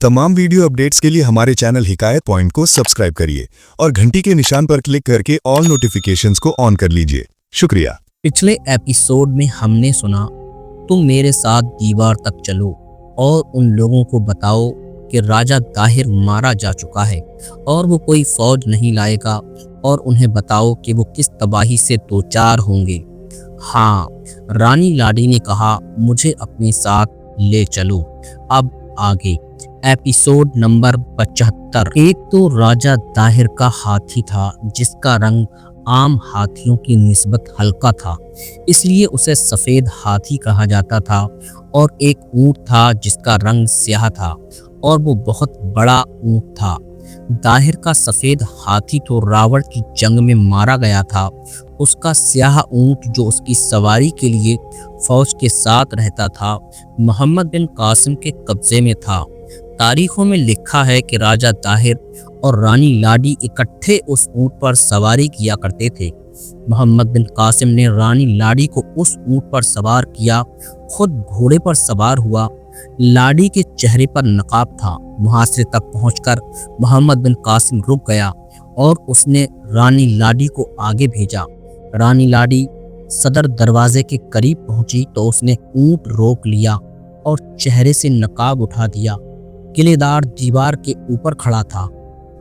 तमाम video updates के लिए हमारे चैनल हिकायत पॉइंट को सब्सक्राइब करिए और घंटी के निशान पर क्लिक करके ऑल नोटिफिकेशंस को ऑन कर लीजिए। शुक्रिया। पिछले एपिसोड में हमने सुना, तुम मेरे साथ दीवार तक चलो और उन लोगों को बताओ कि राजा दाहिर मारा जा चुका है और वो कोई फौज नहीं लाएगा, और उन्हें बताओ कि वो किस तबाही से दो चार होंगे। हाँ, रानी लाडी ने कहा, मुझे अपने साथ ले चलो। अब आगे एपिसोड नंबर 75। एक तो राजा दाहिर का हाथी था जिसका रंग आम हाथियों की निस्बत हल्का था, इसलिए उसे सफ़ेद हाथी कहा जाता था। और एक ऊँट था जिसका रंग स्याह था और वो बहुत बड़ा ऊँट था। दाहिर का सफ़ेद हाथी तो रावण की जंग में मारा गया था। उसका स्याह ऊँट जो उसकी सवारी के लिए फौज के साथ रहता था, मोहम्मद बिन कासिम के कब्जे में था। तारीखों में लिखा है कि राजा दाहिर और रानी लाडी इकट्ठे उस ऊँट पर सवारी किया करते थे। मोहम्मद बिन कासिम ने रानी लाडी को उस ऊँट पर सवार किया, खुद घोड़े पर सवार हुआ। लाडी के चेहरे पर नकाब था। मुहासरे तक पहुंचकर मोहम्मद बिन कासिम रुक गया और उसने रानी लाडी को आगे भेजा। रानी लाडी सदर दरवाजे के करीब पहुंची तो उसने ऊँट रोक लिया और चेहरे से नकाब उठा दिया। किलेदार दीवार के ऊपर खड़ा था।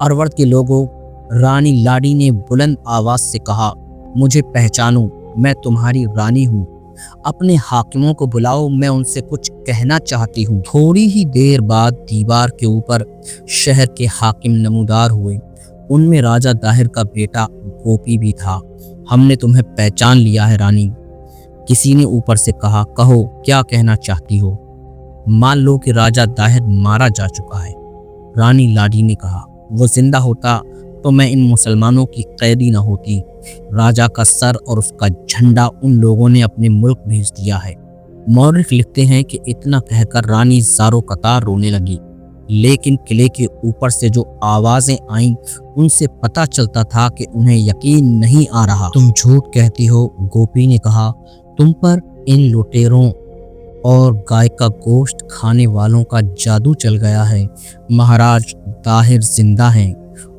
अरवड़ के लोगों, रानी लाडी ने बुलंद आवाज से कहा, मुझे पहचानो, मैं तुम्हारी रानी हूँ। अपने हाकिमों को बुलाओ, मैं उनसे कुछ कहना चाहती हूँ। थोड़ी ही देर बाद दीवार के ऊपर शहर के हाकिम नमूदार हुए। उनमें राजा दाहिर का बेटा गोपी भी था। हमने तुम्हें पहचान लिया है रानी, किसी ने ऊपर से कहा। कहो, क्या कहना चाहती हो? मान लो कि राजा दाहिर मारा जा चुका है, रानी लाडी ने कहा। वो जिंदा होता तो मैं इन मुसलमानों की कैदी न होती। राजा का सर और उसका झंडा उन लोगों ने अपने मुल्क भेज दिया है। मौरिख लिखते हैं कि इतना कहकर रानी ज़ारो कतार रोने लगी, लेकिन किले के ऊपर से जो आवाज़ें आईं उनसे पता चलता था कि उन्हें यकीन नहीं आ रहा। तुम झूठ कहती हो, गोपी ने कहा। तुम पर इन लुटेरों और गाय का गोश्त खाने वालों का जादू चल गया है। महाराज दाहिर जिंदा हैं।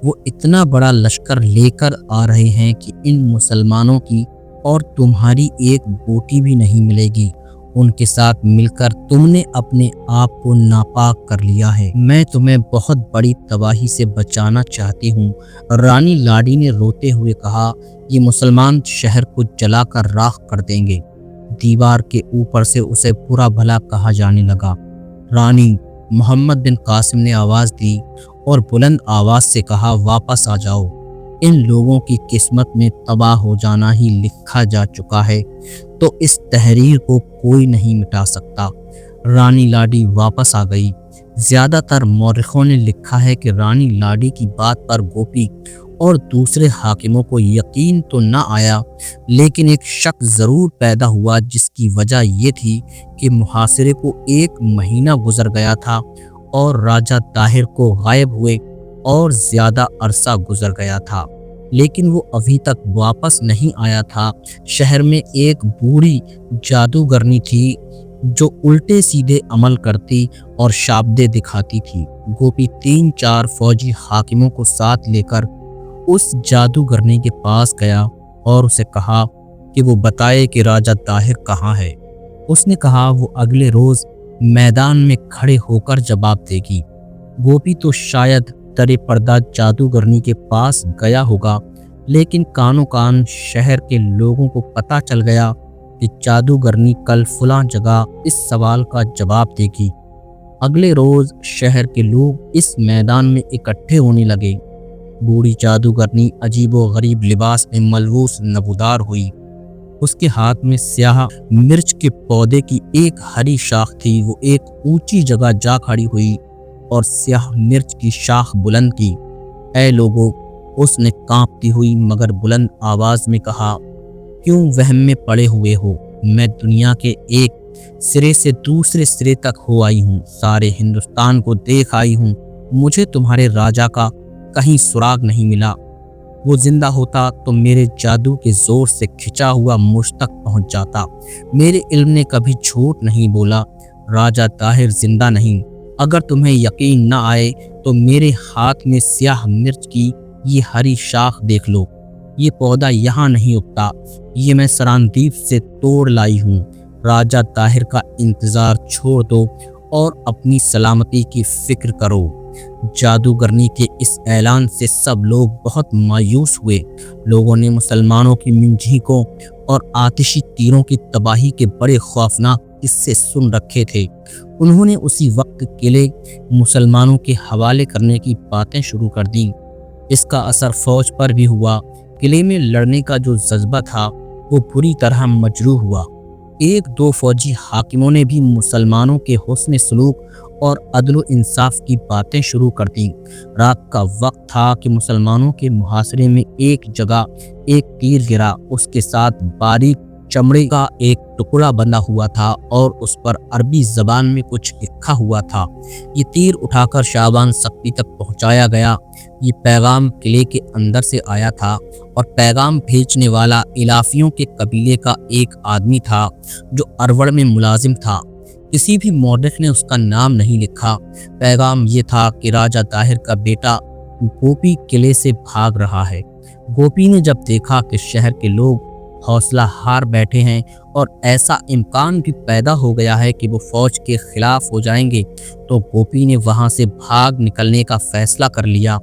वो इतना बड़ा लश्कर लेकर आ रहे हैं कि इन मुसलमानों की और तुम्हारी एक बोटी भी नहीं मिलेगी। उनके साथ मिलकर तुमने अपने आप को नापाक कर लिया है। मैं तुम्हें बहुत बड़ी तबाही से बचाना चाहती हूँ। रानी लाडी ने रोते हुए कहा, ये मुसलमान शहर को जलाकर राख कर देंगे। दीवार के ऊपर से उसे बुरा भला कहा जाने लगा। रानी, मोहम्मद बिन कासिम ने आवाज़ दी और बुलंद आवाज़ से कहा, वापस आ जाओ। इन लोगों की किस्मत में तबाह हो जाना ही लिखा जा चुका है, तो इस तहरीर को कोई नहीं मिटा सकता। रानी लाडी वापस आ गई। ज़्यादातर मौरिखों ने लिखा है कि रानी लाडी की बात पर गोपी और दूसरे हाकिमों को यकीन तो न आया, लेकिन एक शक ज़रूर पैदा हुआ, जिसकी वजह ये थी कि मुहासिरे को 1 महीना गुजर गया था और राजा दाहिर को गायब हुए और ज़्यादा अरसा गुजर गया था, लेकिन वो अभी तक वापस नहीं आया था। शहर में एक बूढ़ी जादूगरनी थी जो उल्टे सीधे अमल करती और शाबदे दिखाती थी। गोपी 3-4 फौजी हाकिमों को साथ लेकर उस जादूगरनी के पास गया और उसे कहा कि वो बताए कि राजा दाहिर कहाँ है। उसने कहा वो अगले रोज़ मैदान में खड़े होकर जवाब देगी। गोपी तो शायद तरे पर्दा जादूगरनी के पास गया होगा, लेकिन कानों कान शहर के लोगों को पता चल गया कि जादूगरनी कल फलां जगह इस सवाल का जवाब देगी। अगले रोज़ शहर के लोग इस मैदान में इकट्ठे होने लगे। बूढ़ी जादूगरनी अजीबो गरीब लिबास में मलबूस नबूदार हुई। उसके हाथ में स्याह मिर्च के पौधे की एक हरी शाख थी। वो एक ऊंची जगह जा खड़ी हुई और स्याह मिर्च की शाख बुलंद की। ऐ लोगों, उसने कांपती हुई मगर बुलंद आवाज में कहा, क्यों वहम में पड़े हुए हो? मैं दुनिया के एक सिरे से दूसरे सिरे तक हो आई हूँ, सारे हिंदुस्तान को देख आई हूँ। मुझे तुम्हारे राजा का कहीं सुराग नहीं मिला। वो जिंदा होता तो मेरे जादू के जोर से खिंचा हुआ मुझ तक पहुंच जाता। मेरे इल्म ने कभी झूठ नहीं बोला। राजा दाहिर जिंदा नहीं, अगर तुम्हें यकीन न आए तो मेरे हाथ में स्याह मिर्च की ये हरी शाख देख लो। ये पौधा यहाँ नहीं उगता, ये मैं सरांदीप से तोड़ लाई हूँ। राजा ताहिर का इंतजार छोड़ दो और अपनी सलामती की फिक्र करो। जादूगरनी के इस ऐलान से सब लोग बहुत मायूस हुए। लोगों ने मुसलमानों की मिंजीकों और आतिशी तीरों की तबाही के बड़े खौफनाक किस्से सुन रखे थे। उन्होंने उसी वक्त किले मुसलमानों के हवाले करने की बातें शुरू कर दी। इसका असर फौज पर भी हुआ। किले में लड़ने का जो जज्बा था वो बुरी तरह मजरूह हुआ। एक दो फौजी हाकिमों ने भी मुसलमानों के हुस्न सलूक और अदल इंसाफ की बातें शुरू कर दी। रात का वक्त था कि मुसलमानों के मुहासरे में एक जगह एक तीर गिरा। उसके साथ बारीक चमड़े का एक टुकड़ा बंधा हुआ था और उस पर अरबी जबान में कुछ लिखा हुआ था। ये तीर उठाकर शाबान सक्ती तक पहुंचाया गया। ये पैगाम किले के अंदर से आया था और पैगाम भेजने वाला इलाफियों के कबीले का एक आदमी था जो अरवड़ में मुलाजिम था। किसी भी मौरख ने उसका नाम नहीं लिखा। पैगाम ये था कि राजा ताहिर का बेटा गोपी किले से भाग रहा है। गोपी ने जब देखा कि शहर के लोग हौसला हार बैठे हैं और ऐसा इम्कान भी पैदा हो गया है कि वो फौज के खिलाफ हो जाएंगे, तो गोपी ने वहां से भाग निकलने का फैसला कर लिया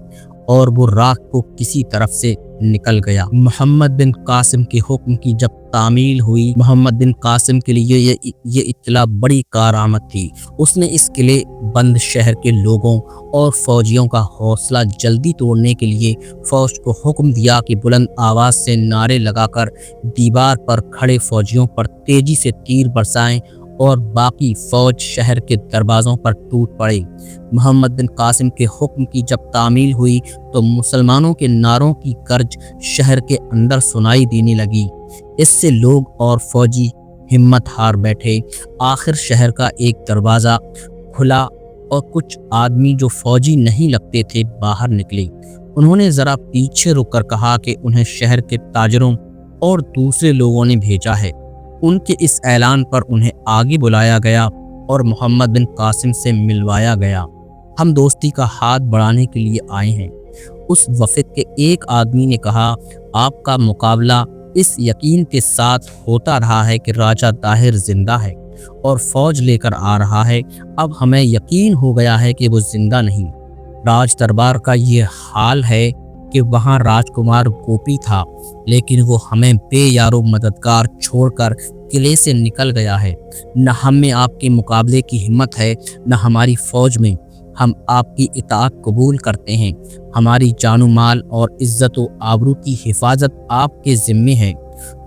और वो रात को किसी तरफ से निकल गया। मोहम्मद बिन कासिम के हुक्म की जब तामील हुई, मोहम्मद बिन कासिम के लिए ये इत्तला बड़ी कारआमद थी। उसने इस किले बंद शहर के लोगों और फौजियों का हौसला जल्दी तोड़ने के लिए फौज को हुक्म दिया कि बुलंद आवाज से नारे लगाकर दीवार पर खड़े फौजियों पर तेजी से तीर बरसाएं और बाकी फौज शहर के दरवाज़ों पर टूट पड़े। मोहम्मद बिन कासिम के हुक्म की जब तामील हुई तो मुसलमानों के नारों की गर्ज शहर के अंदर सुनाई देने लगी। इससे लोग और फौजी हिम्मत हार बैठे। आखिर शहर का एक दरवाज़ा खुला और कुछ आदमी जो फौजी नहीं लगते थे बाहर निकले। उन्होंने ज़रा पीछे रुककर कहा कि उन्हें शहर के ताजरों और दूसरे लोगों ने भेजा है। उनके इस ऐलान पर उन्हें आगे बुलाया गया और मोहम्मद बिन कासिम से मिलवाया गया। हम दोस्ती का हाथ बढ़ाने के लिए आए हैं। उस वफद के एक आदमी ने कहा, आपका मुकाबला इस यकीन के साथ होता रहा है कि राजा ताहिर जिंदा है और फौज लेकर आ रहा है। अब हमें यकीन हो गया है कि वो जिंदा नहीं। राज दरबार का ये हाल है कि वहाँ राजकुमार गोपी था, लेकिन वो हमें बेयारो मददगार छोड़कर किले से निकल गया है। न हम में आपके मुकाबले की हिम्मत है, न हमारी फौज में। हम आपकी इताअत कबूल करते हैं। हमारी जानो माल और इज्जत व आबरू की हिफाजत आपके ज़िम्मे है।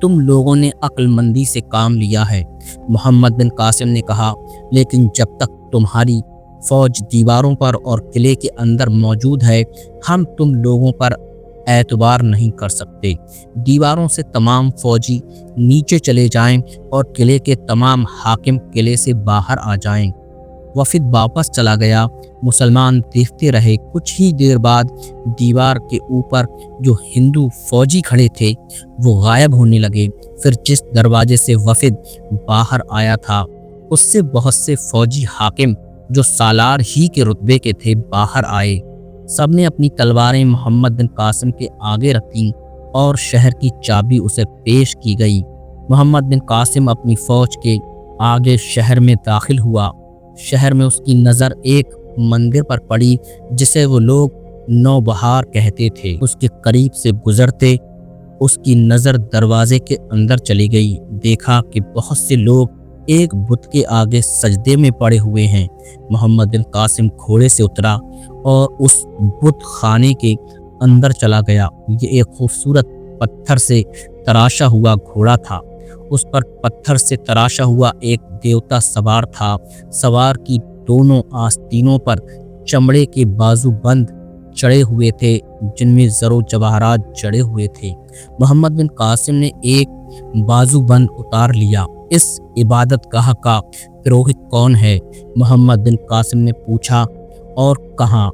तुम लोगों ने अक्लमंदी से काम लिया है। मोहम्मद बिन कासिम ने कहा, लेकिन जब तक तुम्हारी फौज दीवारों पर और किले के अंदर मौजूद है, हम तुम लोगों पर एतबार नहीं कर सकते। दीवारों से तमाम फौजी नीचे चले जाएं और किले के तमाम हाकिम किले से बाहर आ जाएं। वफद वापस चला गया। मुसलमान देखते रहे। कुछ ही देर बाद दीवार के ऊपर जो हिंदू फौजी खड़े थे वो गायब होने लगे। फिर जिस दरवाजे से वफद बाहर आया था उससे बहुत से फौजी हाकिम जो सालार ही के रुतबे के थे बाहर आए। सबने अपनी तलवारें मोहम्मद बिन कासिम के आगे रखी और शहर की चाबी उसे पेश की गई। मोहम्मद बिन कासिम अपनी फौज के आगे शहर में दाखिल हुआ। शहर में उसकी नज़र एक मंदिर पर पड़ी जिसे वो लोग नौबहार कहते थे। उसके करीब से गुजरते उसकी नज़र दरवाजे के अंदर चली गई। देखा कि बहुत से लोग एक बुत के आगे सजदे में पड़े हुए हैं। मोहम्मद बिन कासिम घोड़े से उतरा और उस बुत खाने के अंदर चला गया। ये एक खूबसूरत पत्थर से तराशा हुआ घोड़ा था। उस पर पत्थर से तराशा हुआ एक देवता सवार था। सवार की दोनों आस्तीनों पर चमड़े के बाजू बंद चढ़े हुए थे जिनमें ज़रो जवाहरात जड़े हुए थे। मोहम्मद बिन कासिम ने एक बाजू बंद उतार लिया। इस इबादत गाह का पुरोहित कौन है? मोहम्मद बिन कासिम ने पूछा। और कहाँ?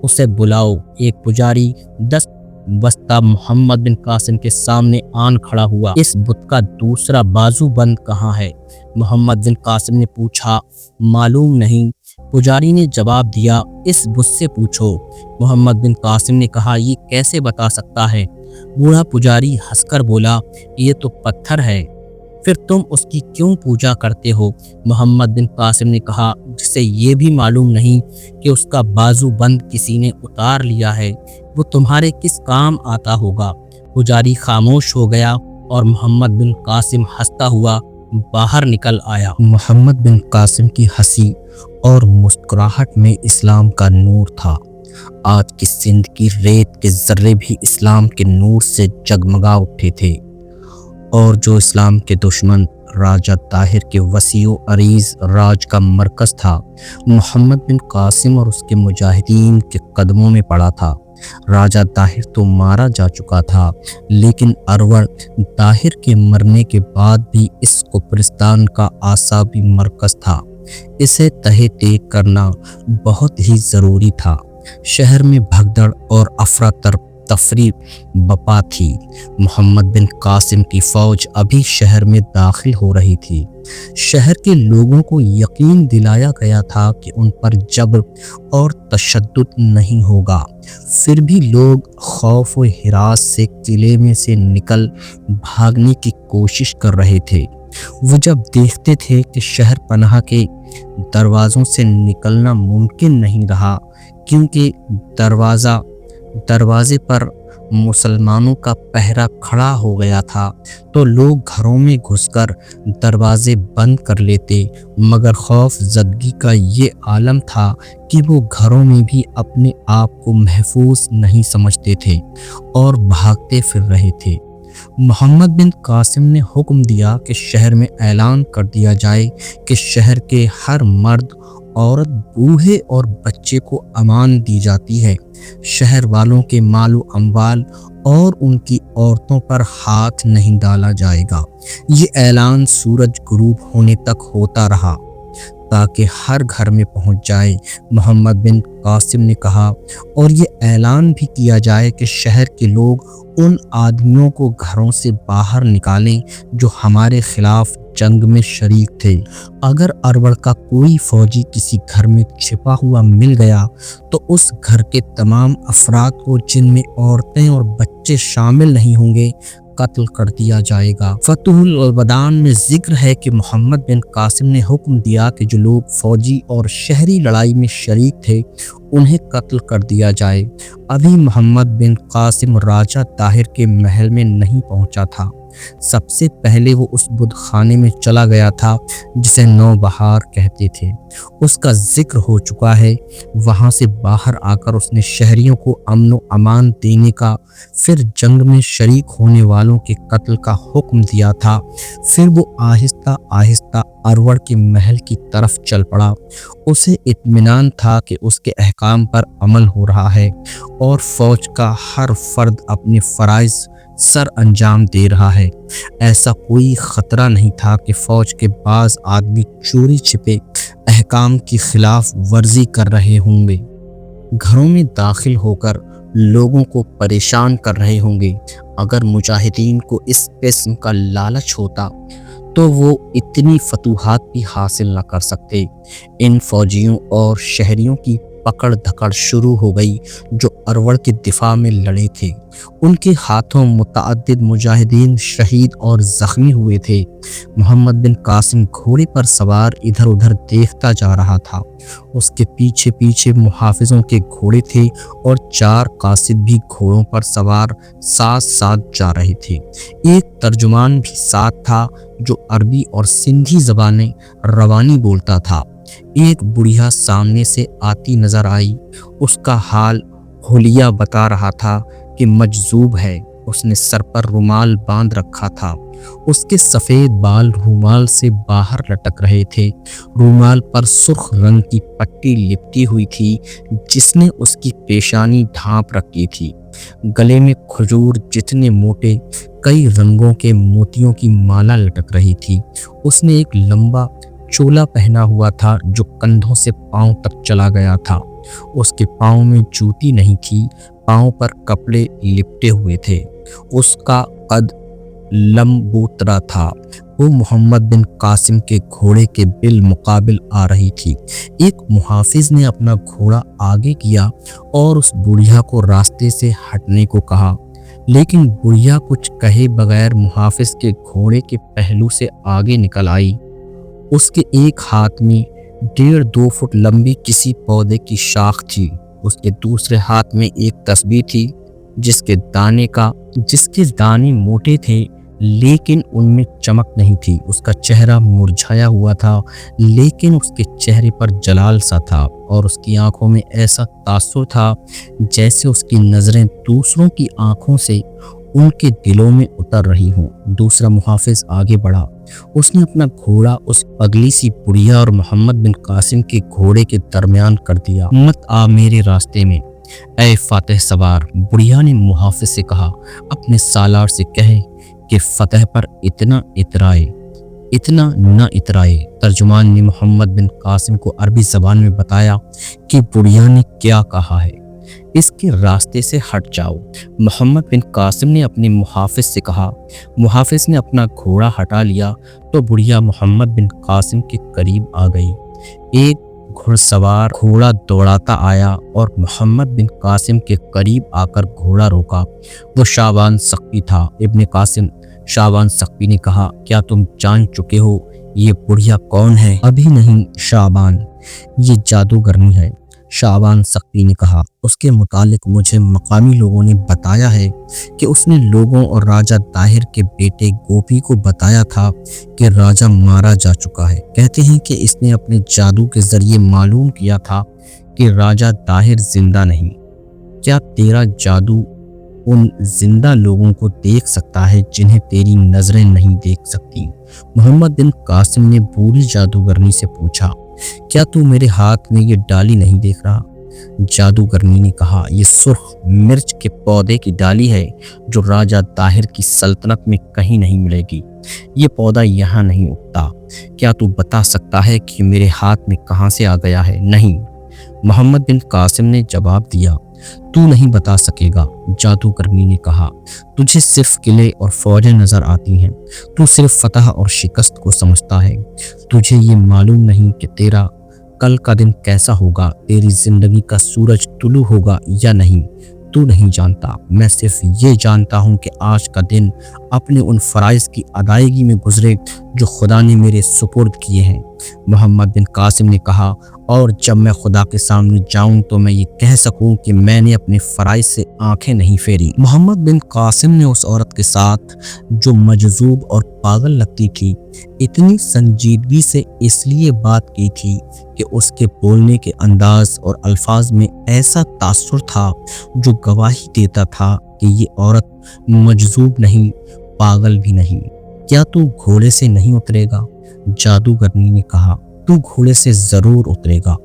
उसे बुलाओ। एक पुजारी 10 बस्ता मोहम्मद बिन कासिम के सामने आन खड़ा हुआ। इस बुत का दूसरा बाजू बंद कहाँ है? मोहम्मद बिन कासिम ने पूछा। मालूम नहीं। पुजारी ने जवाब दिया, इस मुझसे पूछो। मोहम्मद बिन कासिम ने कहा, ये कैसे बता सकता है? बूढ़ा पुजारी हंसकर बोला, ये तो पत्थर है, फिर तुम उसकी क्यों पूजा करते हो? मोहम्मद बिन कासिम ने कहा, जिसे ये भी मालूम नहीं कि उसका बाजू बंद किसी ने उतार लिया है, वो तुम्हारे किस काम आता होगा। पुजारी खामोश हो गया और मोहम्मद बिन कासिम हंसता हुआ बाहर निकल आया। मोहम्मद बिन कासिम की हंसी और मुस्कुराहट में इस्लाम का नूर था। आज की सिंध की रेत के जर्रे भी इस्लाम के नूर से जगमगा उठे थे, और जो इस्लाम के दुश्मन राजा ताहिर के वसीओ अरीज राज का मरकज था, मोहम्मद बिन कासिम और उसके मुजाहिदीन के कदमों में पड़ा था। राजा ताहिर तो मारा जा चुका था, लेकिन अरवर ताहिर के मरने के बाद भी इस कुफरिस्तान का आसाबी मरकज था। इसे तहे टेक करना बहुत ही ज़रूरी था। शहर में भगदड़ और अफरा तफरी बपा थी। मोहम्मद बिन कासिम की फौज अभी शहर में दाखिल हो रही थी। शहर के लोगों को यकीन दिलाया गया था कि उन पर जबर और तशद्दुद नहीं होगा। फिर भी लोग खौफ व हिरास से किले में से निकल भागने की कोशिश कर रहे थे। वो जब देखते थे कि शहर पनाह के दरवाज़ों से निकलना मुमकिन नहीं रहा, क्योंकि दरवाजे पर मुसलमानों का पहरा खड़ा हो गया था, तो लोग घरों में घुसकर दरवाजे बंद कर लेते। मगर खौफ ज़दगी का ये आलम था कि वो घरों में भी अपने आप को महफूज नहीं समझते थे और भागते फिर रहे थे। मोहम्मद बिन कासिम ने हुक्म दिया कि शहर में ऐलान कर दिया जाए कि शहर के हर मर्द, औरत, बूढ़े और बच्चे को अमान दी जाती है। शहर वालों के मालो अम्वाल और उनकी औरतों पर हाथ नहीं डाला जाएगा। ये ऐलान सूरज गुरूब होने तक होता रहा ताकि हर घर में पहुंच जाए। मोहम्मद बिन कासिम ने कहा, और ये ऐलान भी किया जाए कि शहर के लोग उन आदमियों को घरों से बाहर निकालें जो हमारे खिलाफ जंग में शरीक थे। अगर अरवर का कोई फौजी किसी घर में छिपा हुआ मिल गया तो उस घर के तमाम अफराद को, जिनमें औरतें और बच्चे शामिल नहीं होंगे, कत्ल कर दिया जाएगा। फतहुल बदान में जिक्र है कि मोहम्मद बिन कासिम ने हुक्म दिया कि जो लोग फौजी और शहरी लड़ाई में शरीक थे उन्हें कत्ल कर दिया जाए। अभी मोहम्मद बिन कासिम राजा ताहिर के महल में नहीं पहुंचा था। सबसे पहले वो उस बुत खाने में चला गया था जिसे नौबहार कहते थे। उसका जिक्र हो चुका है। वहां से बाहर आकर उसने शहरियों को अमन व अमान देने का, फिर जंग में शरीक होने वालों के कत्ल का हुक्म दिया था। फिर वो आहिस्ता आहिस्ता अरवर के महल की तरफ चल पड़ा। उसे इत्मीनान था कि उसके अहकाम पर अमल हो रहा है और फौज का हर फर्द अपने फ़राइज़ सर अंजाम दे रहा है। ऐसा कोई ख़तरा नहीं था कि फ़ौज के बाज़ आदमी चोरी छिपे अहकाम की खिलाफ वर्जी कर रहे होंगे, घरों में दाखिल होकर लोगों को परेशान कर रहे होंगे। अगर मुजाहिदीन को इस किस्म का लालच होता तो वो इतनी फतूहात भी हासिल न कर सकते। इन फौजियों और शहरियों की पकड़ धकड़ शुरू हो गई जो अरवर के दिफा में लड़े थे। उनके हाथों मुतअद्दिद मुजाहिदीन शहीद और ज़ख्मी हुए थे। मोहम्मद बिन कासिम घोड़े पर सवार इधर उधर देखता जा रहा था। उसके पीछे पीछे मुहाफिजों के घोड़े थे और 4 कासिद भी घोड़ों पर सवार साथ साथ जा रहे थे। एक तर्जुमान भी साथ था जो अरबी और सिंधी ज़बानें रवानी बोलता था। एक बुढ़िया सामने से आती नजर आई। उसका हाल हुलिया बता रहा था कि मजजूब है। उसने सर पर रुमाल बांध रखा था। उसके सफ़ेद बाल रुमाल से बाहर लटक रहे थे। रुमाल पर सुर्ख रंग की पट्टी लिपटी हुई थी जिसने उसकी पेशानी ढांप रखी थी। गले में खजूर जितने मोटे कई रंगों के मोतियों की माला लटक रही थी। उसने एक लंबा चोला पहना हुआ था जो कंधों से पांव तक चला गया था। उसके पांव में जूती नहीं थी, पांव पर कपड़े लिपटे हुए थे। उसका कद लंबोतरा था। वो मोहम्मद बिन कासिम के घोड़े के बिलमुकाबिल आ रही थी। एक मुहाफिज ने अपना घोड़ा आगे किया और उस बुढ़िया को रास्ते से हटने को कहा, लेकिन बुढ़िया कुछ कहे बगैर मुहाफिज के घोड़े के पहलू से आगे निकल आई। उसके एक हाथ में 1.5-2 फुट लंबी किसी पौधे की शाख थी। उसके दूसरे हाथ में एक तस्बीह थी जिसके दाने मोटे थे लेकिन उनमें चमक नहीं थी। उसका चेहरा मुरझाया हुआ था लेकिन उसके चेहरे पर जलाल सा था और उसकी आंखों में ऐसा तासुर था जैसे उसकी नज़रें दूसरों की आंखों से उनके दिलों में उतर रही हों। दूसरा मुहाफिज आगे बढ़ा। उसने अपना घोड़ा उस पगली सी बुढ़िया और मोहम्मद बिन कासिम के घोड़े के दरमियान कर दिया। मत आ मेरे रास्ते में, ऐ फातह सवार। बुढ़िया ने मुहाफिज से कहा, अपने सालार से कहे कि फतह पर इतना न इतराए। तर्जुमान ने मोहम्मद बिन कासिम को अरबी ज़बान में बताया कि बुढ़िया ने क्या कहा है, इसके रास्ते से हट जाओ। मोहम्मद बिन कासिम ने अपने मुहाफिज से कहा। मुहाफिज ने अपना घोड़ा हटा लिया तो बुढ़िया मोहम्मद बिन कासिम के करीब आ गई। एक घुड़सवार घोड़ा दौड़ाता आया और मोहम्मद बिन कासिम के करीब आकर घोड़ा रोका। वो शाबान सख्ती था। इब्ने कासिम शाबान सख्ती ने कहा, क्या तुम जान चुके हो ये बुढ़िया कौन है? अभी नहीं शाबान, ये जादूगरनी है। शाबान सख्ती ने कहा, उसके मुतालिक मुझे मकामी लोगों ने बताया है कि उसने लोगों और राजा ताहिर के बेटे गोपी को बताया था कि राजा मारा जा चुका है। कहते हैं कि इसने अपने जादू के जरिए मालूम किया था कि राजा ताहिर जिंदा नहीं। क्या तेरा जादू उन जिंदा लोगों को देख सकता है जिन्हें तेरी नजरें नहीं देख सकती? मोहम्मद बिन कासिम ने बूढ़ी जादूगरनी से पूछा, क्या तू मेरे हाथ में ये डाली नहीं देख रहा? जादूगरनी ने कहा, ये सुर्ख मिर्च के पौधे की डाली है जो राजा ताहिर की सल्तनत में कहीं नहीं मिलेगी। ये पौधा यहाँ नहीं उगता। क्या तू बता सकता है कि मेरे हाथ में कहाँ से आ गया है? नहीं। मोहम्मद बिन कासिम ने जवाब दिया, तू नहीं बता सकेगा। जादूगरनी ने कहा, तुझे सिर्फ किले और फौजें नजर आती हैं। तू सिर्फ फतह और शिकस्त को समझता है। तुझे ये मालूम नहीं कि तेरा कल का दिन कैसा होगा, तेरी जिंदगी का सूरज तुलू होगा या नहीं। तू नहीं जानता। मैं सिर्फ ये जानता हूँ कि आज का दिन अपने उन फ़राइज़ की अदायगी में गुजरे जो खुदा ने मेरे सुपुर्द किए हैं। मोहम्मद बिन कासिम ने कहा, और जब मैं खुदा के सामने जाऊं तो मैं ये कह सकूं कि मैंने अपने फ़राइज़ से आंखें नहीं फेरी। मोहम्मद बिन कासिम ने उस औरत के साथ जो मजजूब और पागल लगती थी इतनी संजीदगी से इसलिए बात की थी कि उसके बोलने के अंदाज और अल्फाज में ऐसा तासुर था जो गवाही देता था कि ये औरत मजजूब नहीं, पागल भी नहीं। क्या तू घोड़े से नहीं उतरेगा? जादूगरनी ने कहा, तू घोड़े से जरूर उतरेगा।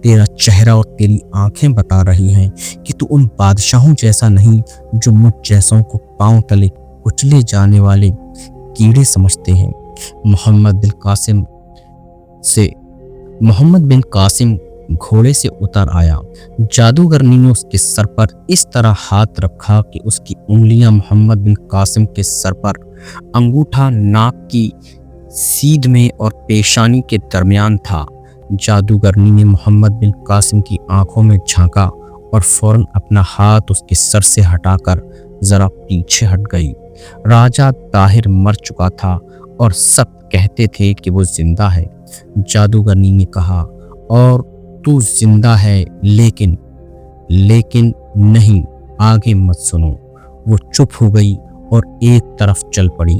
तेरा चेहरा और तेरी आंखें बता रही हैं कि तू उन बादशाहों जैसा नहीं जो मुझ जैसों को पांव तले कुचले जाने वाले कीड़े समझते हैं। मोहम्मद बिन कासिम घोड़े से उतर आया। जादूगरनी ने उसके सर पर इस तरह हाथ रखा कि उसकी उंगलियां मोहम्मद बिन कासिम के सर पर, अंगूठा नाक की सीध में और पेशानी के दरमियान था। जादूगरनी ने मोहम्मद बिन कासिम की आंखों में झांका और फौरन अपना हाथ उसके सर से हटाकर जरा पीछे हट गई। राजा ताहिर मर चुका था और सब कहते थे कि वो जिंदा है। जादूगरनी ने कहा, और तू जिंदा है लेकिन नहीं, आगे मत सुनो। वो चुप हो गई और एक तरफ चल पड़ी।